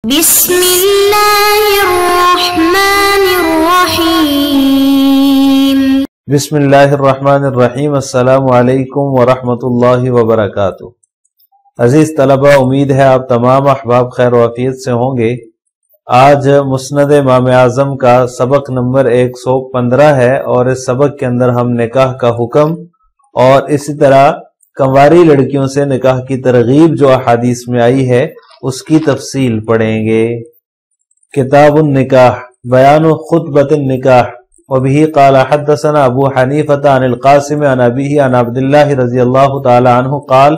بسم اللہ الرحمن الرحیم۔ بسم اللہ الرحمن الرحیم۔ السلام علیکم ورحمۃ اللہ وبرکاتہ۔ عزیز طلبہ، امید ہے آپ تمام احباب خیر و عافیت سے ہوں گے۔ آج مسند امام اعظم کا سبق نمبر 115 ہے، اور اس سبق کے اندر ہم نکاح کا حکم اور اسی طرح کنواری لڑکیوں سے نکاح کی ترغیب جو احادیث میں آئی ہے اس کی تفصیل پڑھیں گے۔ کتاب النکاح، بیان خطبۃ النکاح۔ وبه قال حدثنا ابو حنیفۃ عن القاسم عن ابیہ عن عبداللہ رضی اللہ تعالی عنہ قال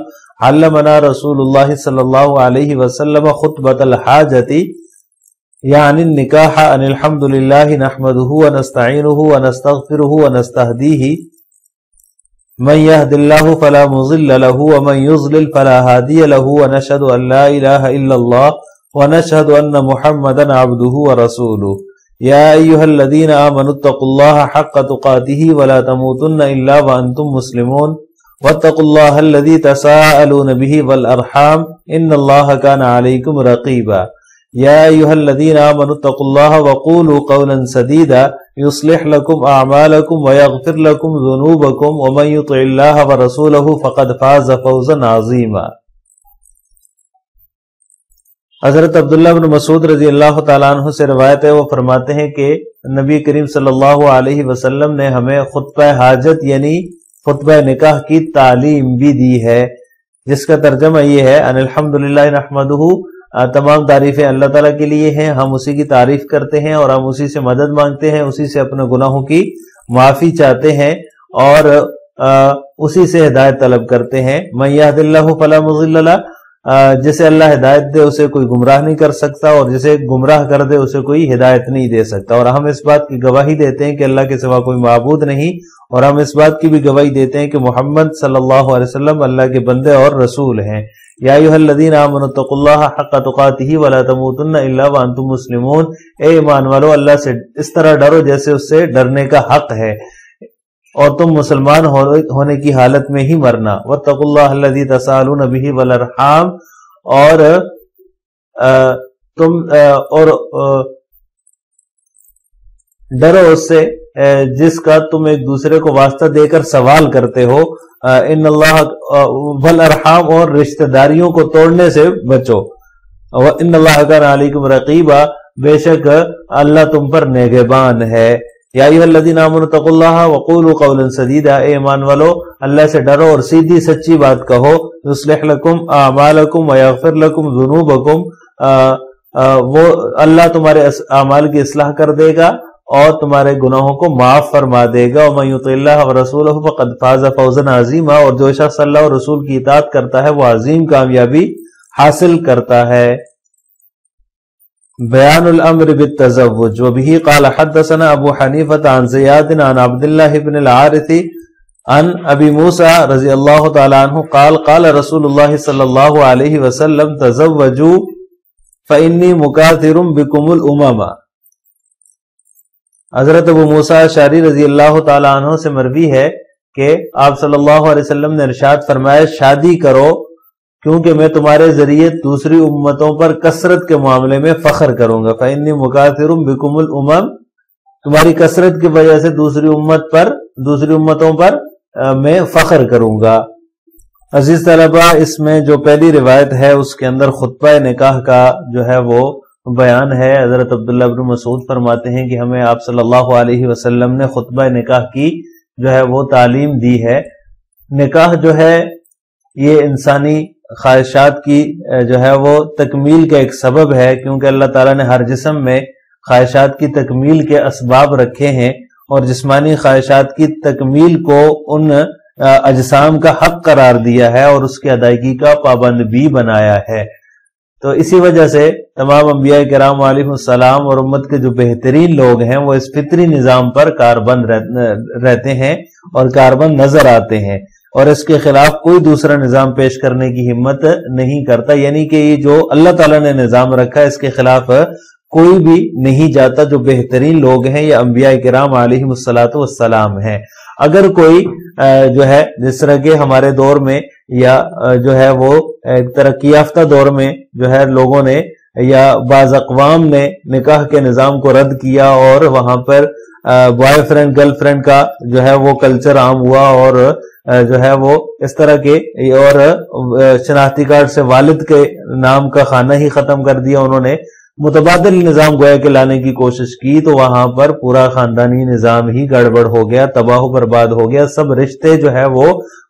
علمنا رسول اللہ صلی اللہ علیہ وسلم خطبۃ الحاجۃ یعنی النکاح ان الحمد للہ نحمدہ ونستعینہ ونستغفرہ ونستہدیہ من يهد الله فلا مضل له ومن يضلل فلا هادي له ونشهد ان لا اله الا الله ونشهد ان محمدا عبده ورسوله يا ايها الذين امنوا اتقوا الله حق تقاته ولا تموتن الا وانتم مسلمون واتقوا الله الذي تساءلون به والارحام ان الله كان عليكم رقيبا يا ايها الذين امنوا اتقوا الله وقولوا قولا سديدا يصلح لكم اعمالكم ويغفر لكم ذنوبكم ومن يطع الله ورسوله فقد فاز فوزا عظيما۔ حضرت عبداللہ بن مسعود رضی اللہ تعالیٰ عنہ سے روایت ہے، وہ فرماتے ہیں کہ نبی کریم صلی اللہ علیہ وسلم نے ہمیں خطبہ حاجت یعنی خطبہ نکاح کی تعلیم بھی دی ہے، جس کا ترجمہ یہ ہے ان الحمدللہ نحمدہ، تمام تعریفیں اللہ تعالیٰ کے لیے ہیں، ہم اسی کی تعریف کرتے ہیں اور ہم اسی سے مدد مانگتے ہیں، اسی سے اپنے گناہوں کی معافی چاہتے ہیں اور اسی سے ہدایت طلب کرتے ہیں۔ من یہد اللہ فلا مضل لہ، جسے اللہ ہدایت دے اسے کوئی گمراہ نہیں کر سکتا، اور جسے گمراہ کر دے اسے کوئی ہدایت نہیں دے سکتا۔ اور ہم اس بات کی گواہی دیتے ہیں کہ اللہ کے سوا کوئی معبود نہیں، اور ہم اس بات کی بھی گواہی دیتے ہیں کہ محمد صلی اللہ علیہ وسلم اللہ کے بندے اور رسول ہیں۔ یا ایھا الذین آمنوا اتقوا اللہ حق تقاتہ ولا تموتن الا وانتم مسلمون، اے ایمان والو اللہ سے اس طرح ڈرو جیسے اس سے ڈرنے کا حق ہے، اور تم مسلمان ہونے کی حالت میں ہی مرنا۔ واتقوا اللہ الذی تساءلون بہ والارحام، اور تم ڈرو اس سے جس کا تم ایک دوسرے کو واسطہ دے کر سوال کرتے ہو۔ ان اللہ والارحام، اور رشتہ داریوں کو توڑنے سے بچو۔ ان اللہ کان علیکم رقیبا، بے شک اللہ تم پر نگہبان ہے۔ یا ایھا الذین آمنوا اتقوا اللہ وقولوا قولا سدیدا، اے ایمان والو اللہ سے ڈرو اور سیدھی سچی بات کہو۔ یصلح لکم اعمالکم ویغفر لکم ذنوبکم، وہ اللہ تمہارے اعمال کی اصلاح کر دے گا اور تمہارے گناہوں کو معاف فرما دے گا۔ ومن یطع اللہ ورسولہ فقد فاز فوزا عظیما، اور جو شخص اللہ اور رسول کی اطاعت کرتا ہے وہ عظیم کامیابی حاصل کرتا ہے۔ بیان الامر بالتزوج۔ وبه قال حدثنا ابو حنیفۃ عن زیاد عن عبداللہ بن الحارث عن ابی موسیٰ رضی اللہ تعالی عنہ قال قال رسول اللہ صلی اللہ علیہ وسلم تزوجوا فانی مکاثر بکم الامم۔ حضرت ابو موسیٰ اشعری رضی اللہ تعالی عنہ سے مروی ہے کہ آپ صلی اللہ علیہ وسلم نے ارشاد فرمایا شادی کرو، کیونکہ میں تمہارے ذریعے دوسری امتوں پر کثرت کے معاملے میں فخر کروں گا۔ فإنی مکاثر بکم الامم، تمہاری کثرت کی وجہ سے دوسری امتوں پر میں فخر کروں گا۔ عزیز طلبہ، اس میں جو پہلی روایت ہے اس کے اندر خطبہ نکاح کا جو ہے وہ بیان ہے۔ حضرت عبداللہ بن مسعود فرماتے ہیں کہ ہمیں آپ صلی اللہ علیہ وسلم نے خطبہ نکاح کی جو ہے وہ تعلیم دی ہے۔ نکاح جو ہے یہ انسانی خواہشات کی جو ہے وہ تکمیل کا ایک سبب ہے، کیونکہ اللہ تعالیٰ نے ہر جسم میں خواہشات کی تکمیل کے اسباب رکھے ہیں، اور جسمانی خواہشات کی تکمیل کو ان اجسام کا حق قرار دیا ہے اور اس کی ادائیگی کا پابند بھی بنایا ہے۔ تو اسی وجہ سے تمام انبیاء کرام علیہ السلام اور امت کے جو بہترین لوگ ہیں وہ اس فطری نظام پر کاربند رہتے ہیں اور کاربند نظر آتے ہیں، اور اس کے خلاف کوئی دوسرا نظام پیش کرنے کی ہمت نہیں کرتا، یعنی کہ یہ جو اللہ تعالیٰ نے نظام رکھا ہے اس کے خلاف کوئی بھی نہیں جاتا۔ جو بہترین لوگ ہیں یہ انبیاء کرام علیہ السلام ہیں۔ اگر کوئی جو ہے جس طرح کہ ہمارے دور میں یا جو ہے وہ ترقی یافتہ دور میں جو ہے لوگوں نے یا بعض اقوام نے نکاح کے نظام کو رد کیا اور وہاں پر بوائے فرینڈ گرل فرینڈ کا جو ہے وہ کلچر عام ہوا، اور جو ہے وہ اس طرح کے، اور شناختی کارڈ سے والد کے نام کا خانہ ہی ختم کر دیا انہوں نے، متبادل نظام گویا کے لانے کی کوشش کی، تو وہاں پر پورا خاندانی نظام ہی گڑبڑ ہو گیا، تباہ و برباد ہو گیا، سب رشتے جو ہے وہ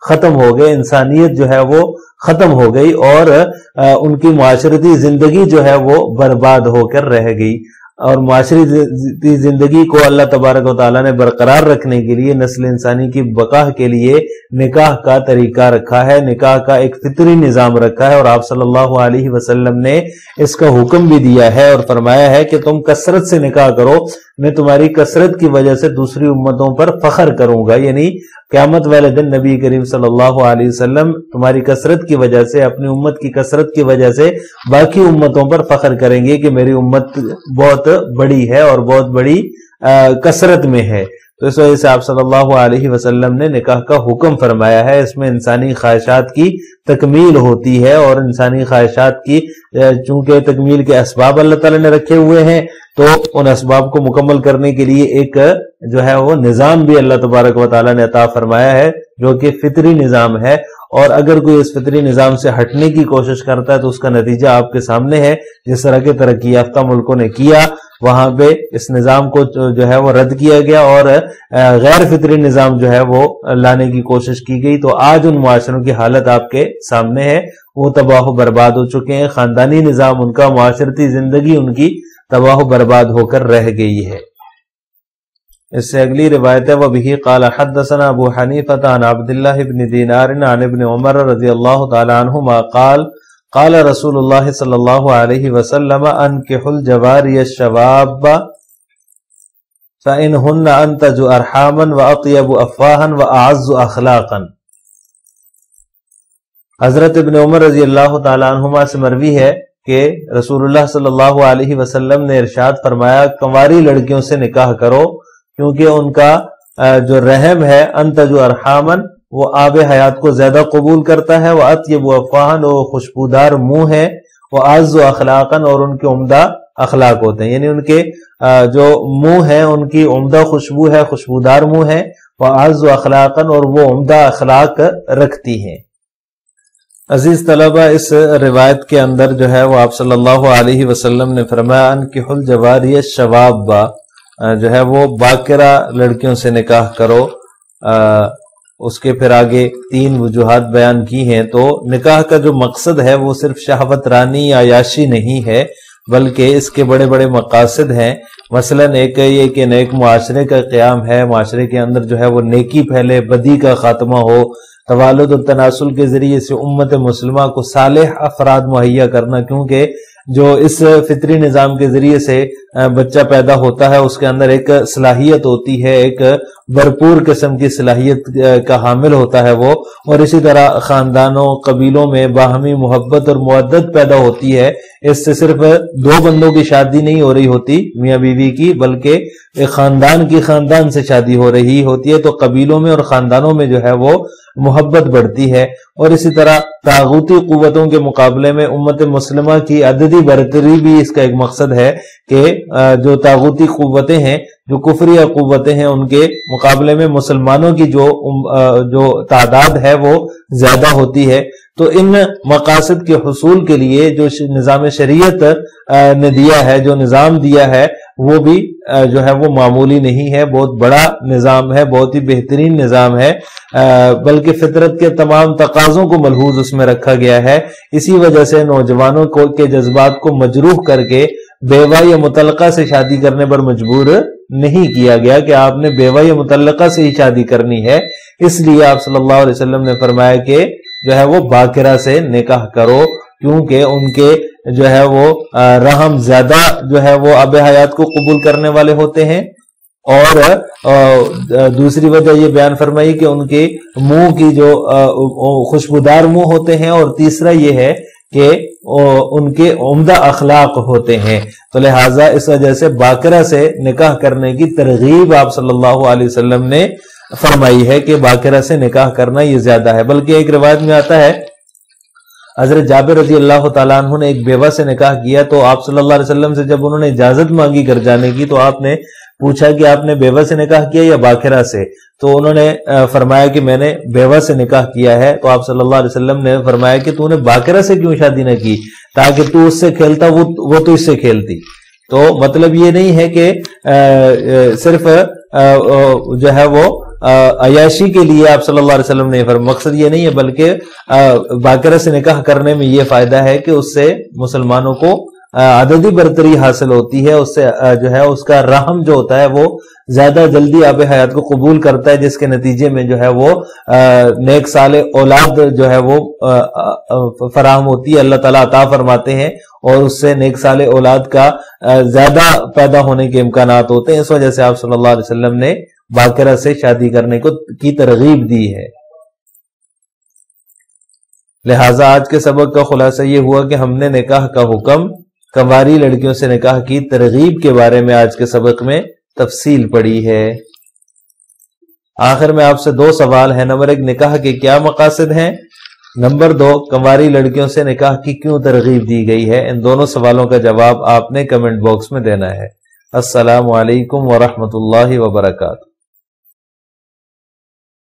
ختم ہو گئے، انسانیت جو ہے وہ ختم ہو گئی، اور ان کی معاشرتی زندگی جو ہے وہ برباد ہو کر رہ گئی۔ اور معاشرتی زندگی کو اللہ تبارک و تعالیٰ نے برقرار رکھنے کے لیے، نسل انسانی کی بقا کے لیے نکاح کا طریقہ رکھا ہے، نکاح کا ایک فطری نظام رکھا ہے، اور آپ صلی اللہ علیہ وسلم نے اس کا حکم بھی دیا ہے اور فرمایا ہے کہ تم کثرت سے نکاح کرو، میں تمہاری کثرت کی وجہ سے دوسری امتوں پر فخر کروں گا، یعنی قیامت والے دن نبی کریم صلی اللہ علیہ وسلم تمہاری کثرت کی وجہ سے، اپنی امت کی کثرت کی وجہ سے باقی امتوں پر فخر کریں گے کہ میری امت بہت بڑی ہے اور بہت بڑی کثرت میں ہے۔ تو اس وجہ سے آپ صلی اللہ علیہ وسلم نے نکاح کا حکم فرمایا ہے۔ اس میں انسانی خواہشات کی تکمیل ہوتی ہے، اور انسانی خواہشات کی چونکہ تکمیل کے اسباب اللہ تعالیٰ نے رکھے ہوئے ہیں، تو ان اسباب کو مکمل کرنے کے لیے ایک جو ہے وہ نظام بھی اللہ تبارک و تعالیٰ نے عطا فرمایا ہے، جو کہ فطری نظام ہے، اور اگر کوئی اس فطری نظام سے ہٹنے کی کوشش کرتا ہے تو اس کا نتیجہ آپ کے سامنے ہے۔ جس طرح کے ترقی یافتہ ملکوں نے کیا، وہاں پہ اس نظام کو جو ہے وہ رد کیا گیا اور غیر فطری نظام جو ہے وہ لانے کی کوشش کی گئی، تو آج ان معاشروں کی حالت آپ کے سامنے ہے، وہ تباہ و برباد ہو چکے ہیں، خاندانی نظام ان کا، معاشرتی زندگی ان کی تباہ و برباد ہو کر رہ گئی ہے۔ اس سے اگلی روایت ہے، وَبِهِ قَالَ حَدَّثَنَا أَبُو حَنِيفَةَ عَنْ عَبْدِ اللَّهِ بْنِ دِينَارٍ عَنِ ابْنِ عُمَرَ رضی اللہ تعالی عنہما قال رسول اللہ صلی اللہ علیہ وسلم أَنْكِحُوا الْجَوَارِيَ الشَّوَابَّ فَإِنْهُنَّ أَنْتَجُ أَرْحَامًا وَأَطْيَبُ أَفْوَاهًا وَأَعَزُّ أَخْلَاقًا۔ حضرت ابن عمر رضی اللہ تعالی عنہما سے مروی ہے کہ رسول اللہ صلی اللہ علیہ وسلم نے ارشاد فرمایا، کنواری لڑکیوں سے نکاح کرو، کیونکہ ان کا جو رحم ہے انتج ارحامن، وہ آب حیات کو زیادہ قبول کرتا ہے، وہ اطیب افواہن، وہ خوشبودار منہ ہے، وہ اعز اخلاقن، اور ان کے عمدہ اخلاق ہوتے ہیں، یعنی ان کے جو منہ ہیں ان کی عمدہ خوشبو ہے، خوشبودار منہ ہے، وہ اعز اخلاقن، اور وہ عمدہ اخلاق رکھتی ہیں۔ عزیز طلبہ، اس روایت کے اندر جو ہے وہ آپ صلی اللہ علیہ وسلم نے فرمایا انکحوا الجواریہ الشوابہ، جو ہے وہ باکرہ لڑکیوں سے نکاح کرو۔ اس کے پھر آگے 3 وجوہات بیان کی ہیں۔ تو نکاح کا جو مقصد ہے وہ صرف شہوت رانی یا عیاشی نہیں ہے، بلکہ اس کے بڑے بڑے مقاصد ہیں۔ مثلا ایک یہ کہ نیک معاشرے کا قیام ہے، معاشرے کے اندر جو ہے وہ نیکی پھیلے، بدی کا خاتمہ ہو، توالد و تناسل کے ذریعے سے امت مسلمہ کو صالح افراد مہیا کرنا، کیونکہ جو اس فطری نظام کے ذریعے سے بچہ پیدا ہوتا ہے اس کے اندر ایک صلاحیت ہوتی ہے، ایک بھرپور قسم کی صلاحیت کا حامل ہوتا ہے وہ، اور اسی طرح خاندانوں قبیلوں میں باہمی محبت اور مودت پیدا ہوتی ہے۔ اس سے صرف 2 بندوں کی شادی نہیں ہو رہی ہوتی میاں بیوی کی، بلکہ ایک خاندان کی خاندان سے شادی ہو رہی ہوتی ہے، تو قبیلوں میں اور خاندانوں میں جو ہے وہ محبت بڑھتی ہے۔ اور اسی طرح طاغوتی قوتوں کے مقابلے میں امت مسلمہ کی عددی برتری بھی اس کا ایک مقصد ہے کہ جو طاغوتی قوتیں ہیں، جو کفریہ قوتیں ہیں، ان کے مقابلے میں مسلمانوں کی جو تعداد ہے وہ زیادہ ہوتی ہے۔ تو ان مقاصد کے حصول کے لیے جو نظام شریعت نے دیا ہے، جو نظام دیا ہے، وہ بھی جو ہے وہ معمولی نہیں ہے، بہت بڑا نظام ہے، بہت ہی بہترین نظام ہے، بلکہ فطرت کے تمام تقاضوں کو ملحوظ اس میں رکھا گیا ہے۔ اسی وجہ سے نوجوانوں کے جذبات کو مجروح کر کے بیوہ یا مطلقہ سے شادی کرنے پر مجبور نہیں کیا گیا کہ آپ نے بیوہ یا مطلقہ سے ہی شادی کرنی ہے۔ اس لیے آپ صلی اللہ علیہ وسلم نے فرمایا کہ جو ہے وہ باکرہ سے نکاح کرو، کیونکہ ان کے جو ہے وہ رحم زیادہ جو ہے وہ آب حیات کو قبول کرنے والے ہوتے ہیں، اور دوسری وجہ یہ بیان فرمائی کہ ان کے منہ کی جو خوشبودار منہ ہوتے ہیں، اور تیسرا یہ ہے کہ ان کے عمدہ اخلاق ہوتے ہیں۔ تو لہٰذا اس وجہ سے باکرہ سے نکاح کرنے کی ترغیب آپ صلی اللہ علیہ وسلم نے فرمائی ہے کہ باکرہ سے نکاح کرنا یہ زیادہ ہے۔ بلکہ ایک روایت میں آتا ہے حضرت جابر رضی اللہ تعالیٰ عنہ نے ایک بیوہ سے نکاح کیا تو آپ صلی اللہ علیہ وسلم سے جب انہوں نے اجازت مانگی گھر جانے کی تو آپ نے پوچھا کہ آپ نے بیوہ سے نکاح کیا یا باکرہ سے؟ تو انہوں نے فرمایا کہ میں نے بیوہ سے نکاح کیا ہے. تو آپ صلی اللہ علیہ وسلم نے فرمایا کہ تو نے باکرہ سے کیوں شادی نہ کی؟ تاکہ تو اس سے کھیلتا وہ تو اس سے کھیلتی. تو مطلب یہ نہیں ہے کہ صرف جو ہے وہ عیاشی کے لیے آپ صلی اللہ علیہ وسلم نے فرمایا، مقصد یہ نہیں ہے، بلکہ باکرہ سے نکاح کرنے میں یہ فائدہ ہے کہ اس سے مسلمانوں کو عددی برتری حاصل ہوتی ہے، اس سے جو ہے اس کا رحم جو ہوتا ہے وہ زیادہ جلدی آب حیات کو قبول کرتا ہے، جس کے نتیجے میں جو ہے وہ نیک صالح اولاد جو ہے وہ فراہم ہوتی ہے، اللہ تعالیٰ عطا فرماتے ہیں اور اس سے نیک صالح اولاد کا زیادہ پیدا ہونے کے امکانات ہوتے ہیں. اس وجہ سے آپ صلی اللہ علیہ وسلم نے باکرہ سے شادی کرنے کی ترغیب دی ہے. لہٰذا آج کے سبق کا خلاصہ یہ ہوا کہ ہم نے نکاح کا حکم، کنواری لڑکیوں سے نکاح کی ترغیب کے بارے میں آج کے سبق میں تفصیل پڑھی ہے. آخر میں آپ سے 2 سوال ہیں. نمبر 1، نکاح کے کیا مقاصد ہیں؟ نمبر 2، کنواری لڑکیوں سے نکاح کی کیوں ترغیب دی گئی ہے؟ ان دونوں سوالوں کا جواب آپ نے کمنٹ باکس میں دینا ہے. السلام علیکم ورحمۃ اللہ وبرکاتہ.